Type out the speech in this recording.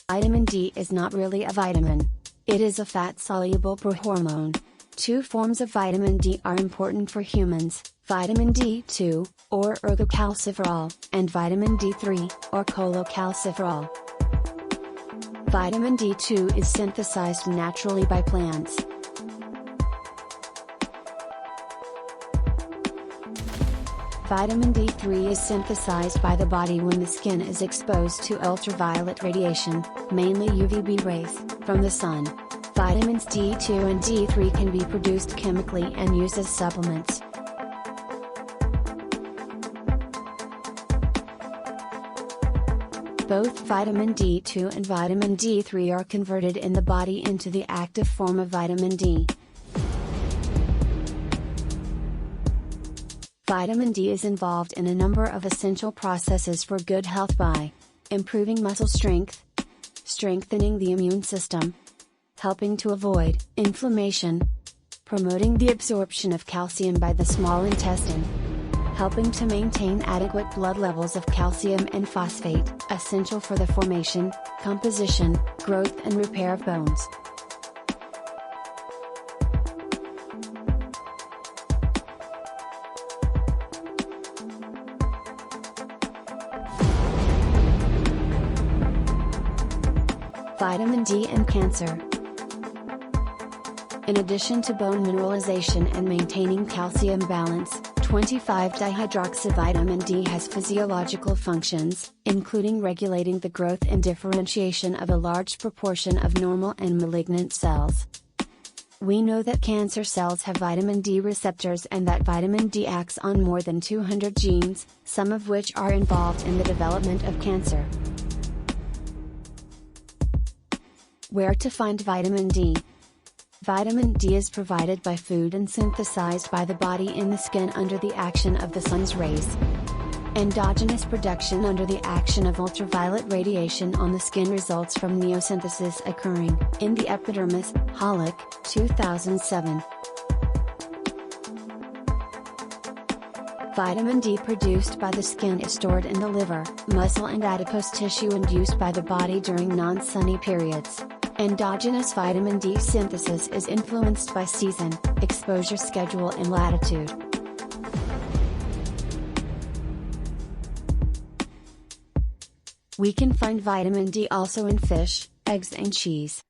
Vitamin D is not really a vitamin. It is a fat-soluble prohormone. Two forms of vitamin D are important for humans, vitamin D2, or ergocalciferol, and vitamin D3, or cholecalciferol. Vitamin D2 is synthesized naturally by plants. Vitamin D3 is synthesized by the body when the skin is exposed to ultraviolet radiation, mainly UVB rays, from the sun. Vitamins D2 and D3 can be produced chemically and used as supplements. Both vitamin D2 and vitamin D3 are converted in the body into the active form of vitamin D. Vitamin D is involved in a number of essential processes for good health by improving muscle strength, strengthening the immune system, helping to avoid inflammation, promoting the absorption of calcium by the small intestine, helping to maintain adequate blood levels of calcium and phosphate, essential for the formation, composition, growth and repair of bones. Vitamin D and cancer. In addition to bone mineralization and maintaining calcium balance, 25-dihydroxyvitamin D has physiological functions, including regulating the growth and differentiation of a large proportion of normal and malignant cells. We know that cancer cells have vitamin D receptors and that vitamin D acts on more than 200 genes, some of which are involved in the development of cancer. Where to find vitamin D? Vitamin D is provided by food and synthesized by the body in the skin under the action of the sun's rays. Endogenous production under the action of ultraviolet radiation on the skin results from neosynthesis occurring in the epidermis. Hollick, 2007. Vitamin D produced by the skin is stored in the liver, muscle and adipose tissue and used by the body during non-sunny periods. Endogenous vitamin D synthesis is influenced by season, exposure schedule and latitude. We can find vitamin D also in fish, eggs and cheese.